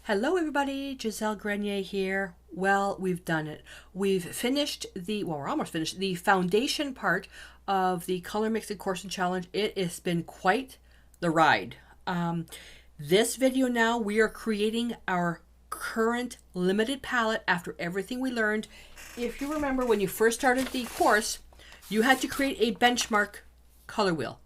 Hello everybody, Gisele Grenier here. Well, we've done it. We've finished we're almost finished the foundation part of the Color Mixing Course and Challenge. It has been quite the ride. This video now, we are creating our current limited palette after everything we learned. If you remember when you first started the course, you had to create a benchmark color wheel.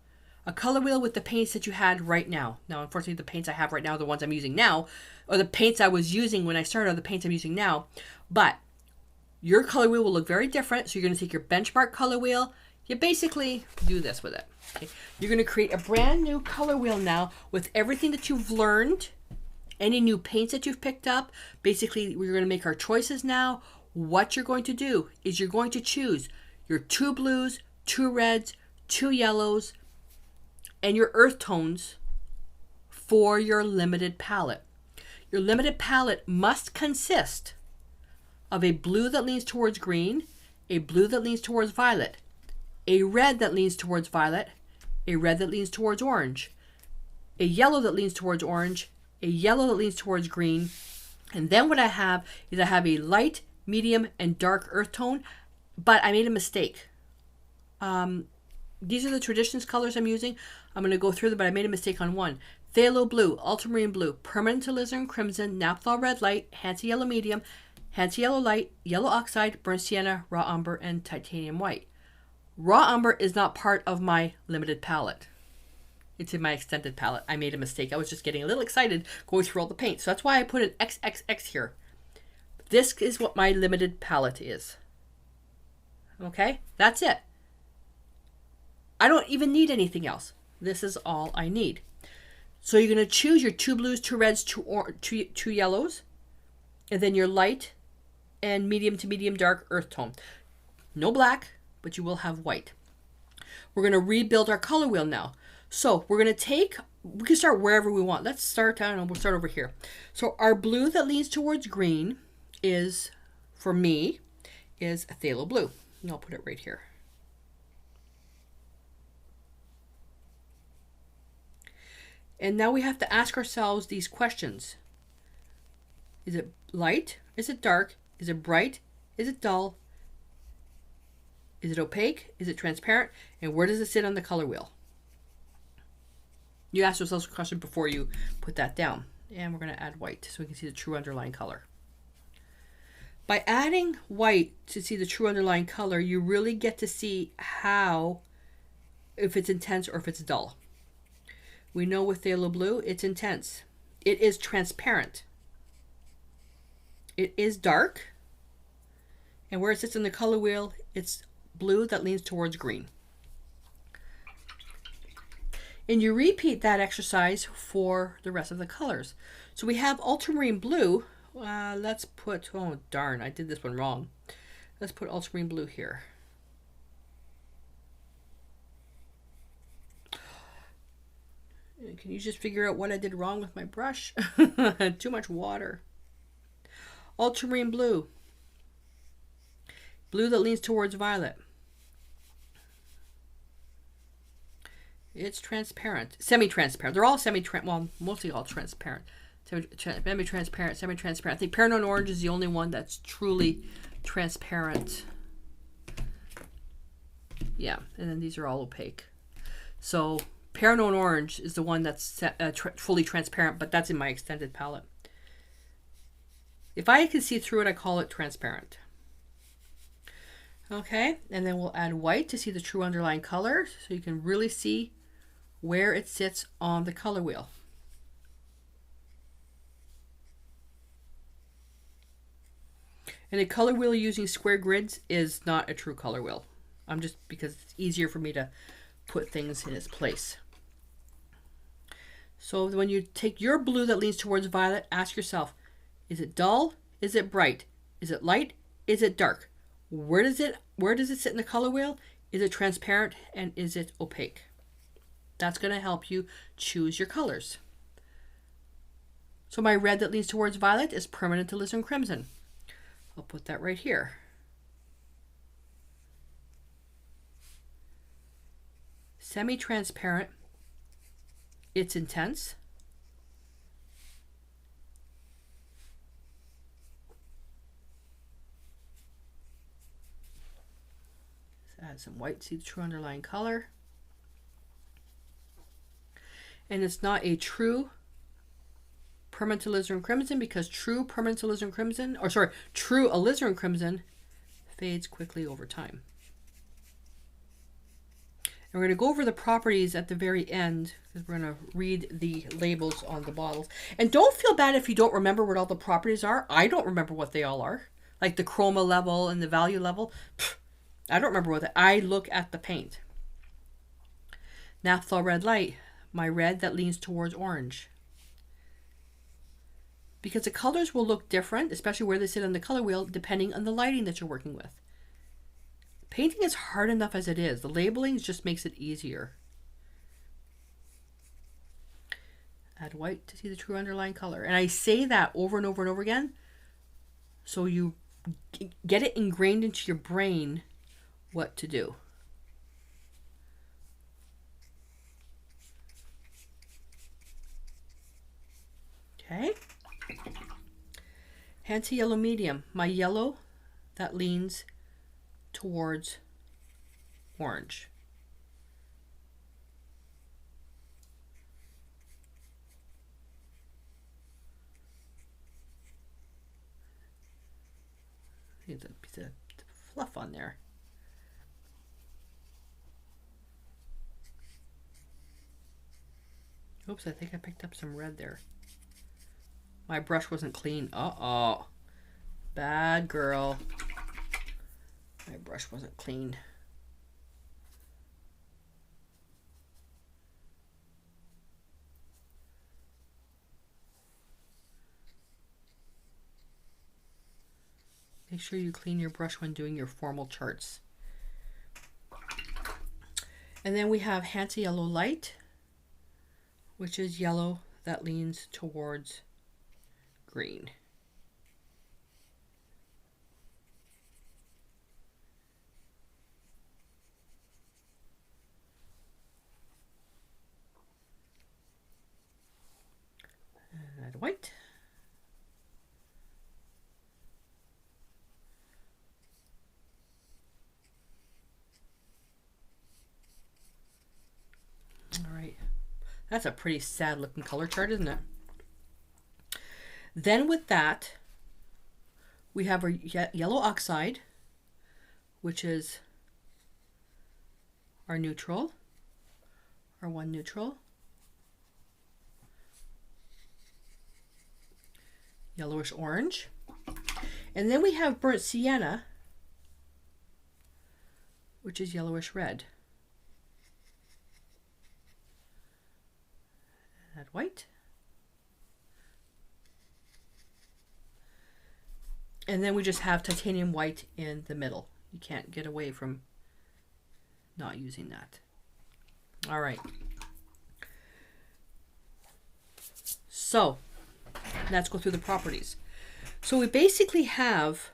A color wheel with the paints that you had right now. Now, unfortunately, the paints I have right now are the ones I'm using now, or the paints I was using when I started are the paints I'm using now. But your color wheel will look very different. So you're going to take your benchmark color wheel. You basically do this with it. Okay? You're going to create a brand new color wheel now with everything that you've learned, any new paints that you've picked up. Basically, we're going to make our choices now. What you're going to do is you're going to choose your 2 blues, 2 reds, 2 yellows, and your earth tones for your limited palette. Your limited palette must consist of a blue that leans towards green, a blue that leans towards violet, a red that leans towards violet, a red that leans towards orange, a yellow that leans towards orange, a yellow that leans towards green, and then what I have is I have a light, medium, and dark earth tone, but I made a mistake. These are the Traditions colors I'm using. I'm going to go through them, but I made a mistake on one. Phthalo blue, ultramarine blue, permanent alizarin crimson, naphtha red light, Hansa yellow medium, Hansa yellow light, yellow oxide, burnt sienna, raw umber, and titanium white. Raw umber is not part of my limited palette. It's in my extended palette. I made a mistake. I was just getting a little excited going through all the paints. So that's why I put an XXX here. This is what my limited palette is. Okay, that's it. I don't even need anything else. This is all I need. So you're going to choose your 2 blues, 2 reds, 2 yellows, and then your light and medium to medium dark earth tone. No black, but you will have white. We're going to rebuild our color wheel now. So we're going to we can start wherever we want. Let's start, I don't know, we'll start over here. So our blue that leans towards green is, for me, is a phthalo blue. And I'll put it right here. And now we have to ask ourselves these questions. Is it light? Is it dark? Is it bright? Is it dull? Is it opaque? Is it transparent? And where does it sit on the color wheel? You ask yourselves a question before you put that down. And we're going to add white so we can see the true underlying color. By adding white to see the true underlying color, you really get to see if it's intense or if it's dull. We know with phthalo blue, it's intense. It is transparent. It is dark. And where it sits in the color wheel, it's blue that leans towards green. And you repeat that exercise for the rest of the colors. So we have ultramarine blue. Let's put, oh darn, I did this one wrong. Let's put ultramarine blue here. Can you just figure out what I did wrong with my brush? Too much water. Ultramarine blue. Blue that leans towards violet. It's transparent. Semi-transparent. They're all semi-transparent. Well, mostly all transparent. Semi-transparent, semi-transparent. I think Paranoid Orange is the only one that's truly transparent. Yeah, and then these are all opaque. So Paranoid Orange is the one that's fully transparent, but that's in my extended palette. If I can see through it, I call it transparent. Okay, and then we'll add white to see the true underlying color so you can really see where it sits on the color wheel. And a color wheel using square grids is not a true color wheel. Because it's easier for me to put things in its place. So when you take your blue that leans towards violet, ask yourself, is it dull? Is it bright? Is it light? Is it dark? Where does it sit in the color wheel? Is it transparent and is it opaque? That's going to help you choose your colors. So my red that leans towards violet is permanent alizarin crimson. I'll put that right here. Semi-transparent. It's intense. add some white, see the true underlying color. And it's not a true permanent alizarin crimson, because true permanent alizarin crimson, or sorry, true alizarin crimson fades quickly over time. And we're going to go over the properties at the very end, because we're going to read the labels on the bottles. And don't feel bad if you don't remember what all the properties are. I don't remember what they all are. Like the chroma level and the value level. Pfft, I don't remember what I look at the paint. Naphthol red light, my red that leans towards orange. Because the colors will look different, especially where they sit on the color wheel, depending on the lighting that you're working with. Painting is hard enough as it is. The labeling just makes it easier. Add white to see the true underlying color. And I say that over and over and over again, so you get it ingrained into your brain what to do. Okay. Handsy yellow medium, my yellow that leans towards orange. There's a piece of fluff on there. Oops, I think I picked up some red there. My brush wasn't clean. Uh-oh. Bad girl. My brush wasn't clean. Make sure you clean your brush when doing your formal charts. And then we have Handsy yellow light, which is yellow that leans towards green. And add white. All right. That's a pretty sad looking color chart, isn't it? Then with that, we have our yellow oxide, which is our neutral, our one neutral. Yellowish orange. And then we have burnt sienna, which is yellowish red. Add white. And then we just have titanium white in the middle. You can't get away from not using that. All right. So let's go through the properties. So we basically have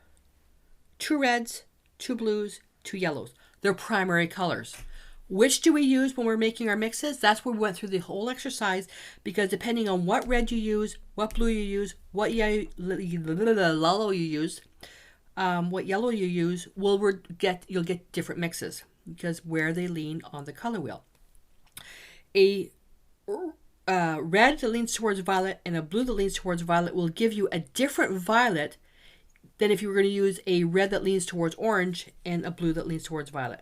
two reds, two blues, two yellows. They're primary colors. Which do we use when we're making our mixes? That's where we went through the whole exercise, because depending on what red you use, what blue you use, what yellow you use, what yellow you use, you'll get different mixes because where they lean on the color wheel. A red that leans towards violet and a blue that leans towards violet will give you a different violet than if you were going to use a red that leans towards orange and a blue that leans towards violet.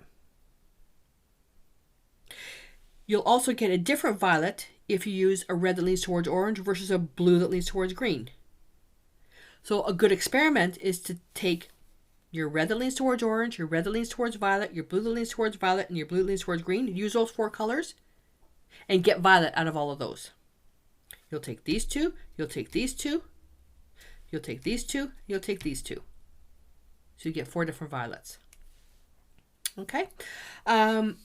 You'll also get a different violet if you use a red that leans towards orange versus a blue that leans towards green. So a good experiment is to take your red that leans towards orange, your red that leans towards violet, your blue that leans towards violet, and your blue that leans towards green. Use those four colors and get violet out of all of those. You'll take these two, you'll take these two, you'll take these two, you'll take these two. So you get four different violets. Okay? And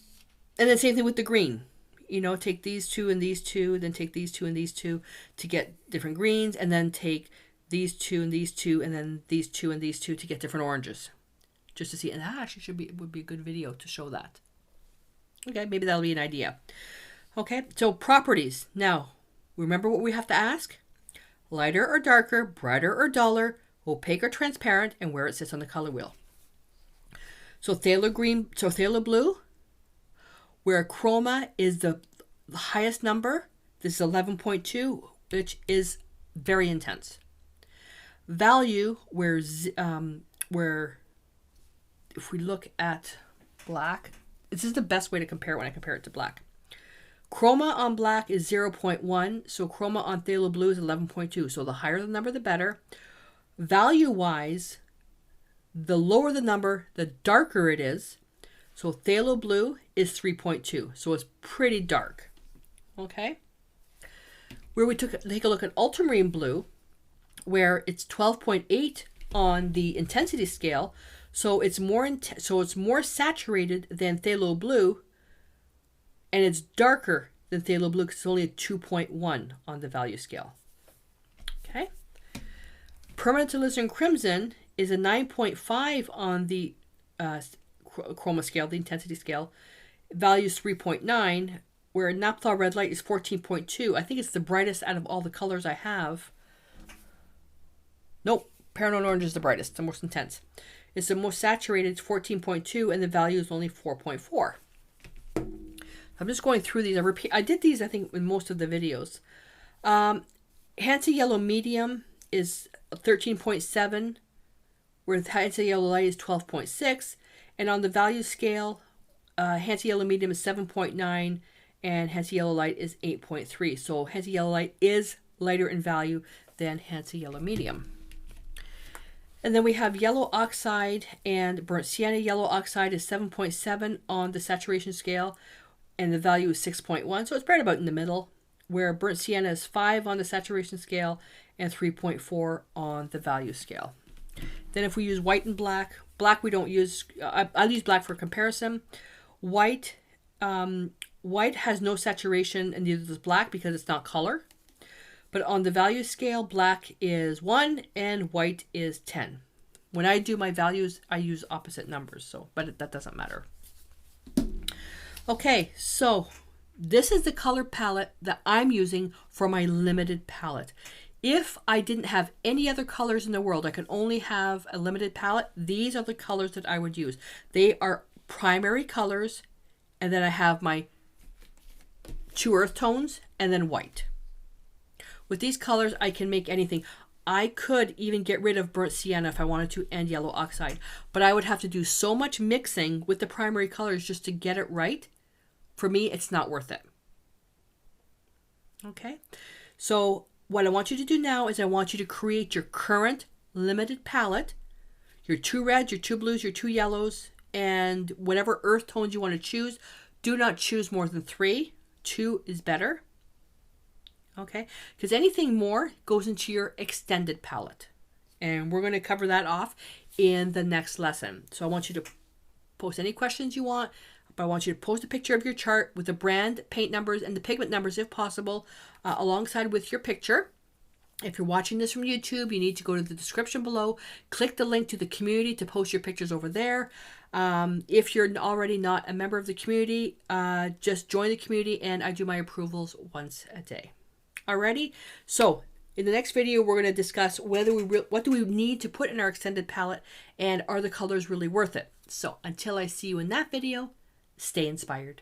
then same thing with the green. You know, take these two and these two, then take these two and these two to get different greens, and then take these two and these two, and then these two and these two to get different oranges. Just to see, and that actually would be a good video to show that. Okay, maybe that'll be an idea. Okay, so properties. Now, remember what we have to ask? Lighter or darker, brighter or duller, opaque or transparent, and where it sits on the color wheel. So phthalo green, so phthalo blue, where chroma is the highest number. This is 11.2, which is very intense. Value, where if we look at black, this is the best way to compare it when I compare it to black. Chroma on black is 0.1, so chroma on phthalo blue is 11.2. So the higher the number, the better. Value-wise, the lower the number, the darker it is. So phthalo blue is 3.2, so it's pretty dark. Okay? Where we take a look at ultramarine blue, where it's 12.8 on the intensity scale, so it's more saturated than phthalo blue, and it's darker than phthalo blue because it's only a 2.1 on the value scale. Okay. Permanent alizarin crimson is a 9.5 on the chroma scale, the intensity scale. Value is 3.9, where naphtha red light is 14.2. I think it's the brightest out of all the colors I have. Nope, Paranoid Orange is the brightest, the most intense. It's the most saturated, it's 14.2, and the value is only 4.4. I'm just going through these. I did these, I think, in most of the videos. Hansa Yellow Medium is 13.7, where Hansa Yellow Light is 12.6. And on the value scale, Hansa Yellow Medium is 7.9, and Hansa Yellow Light is 8.3. So Hansa Yellow Light is lighter in value than Hansa Yellow Medium. And then we have yellow oxide and burnt sienna. Yellow oxide is 7.7 on the saturation scale, and the value is 6.1. So it's right about in the middle, where burnt sienna is 5 on the saturation scale and 3.4 on the value scale. Then if we use white and black, black we don't use, I'll use black for comparison. White has no saturation, and neither does black because it's not color. But on the value scale, black is 1 and white is 10. When I do my values, I use opposite numbers, but that doesn't matter. Okay, so this is the color palette that I'm using for my limited palette. If I didn't have any other colors in the world, I can only have a limited palette, these are the colors that I would use. They are primary colors, and then I have my 2 earth tones and then white. With these colors, I can make anything. I could even get rid of burnt sienna if I wanted to, and yellow oxide. But I would have to do so much mixing with the primary colors just to get it right. For me, it's not worth it. Okay? So what I want you to do now is I want you to create your current limited palette. Your 2 reds, your 2 blues, your 2 yellows, and whatever earth tones you want to choose. Do not choose more than 3. 2 is better. Okay, because anything more goes into your extended palette. And we're going to cover that off in the next lesson. So I want you to post any questions you want, but I want you to post a picture of your chart with the brand, paint numbers, and the pigment numbers if possible, alongside with your picture. If you're watching this from YouTube, you need to go to the description below, click the link to the community to post your pictures over there. If you're already not a member of the community, just join the community, and I do my approvals once a day. Alrighty, so in the next video, we're going to discuss what do we need to put in our extended palette, and are the colors really worth it? So until I see you in that video, stay inspired.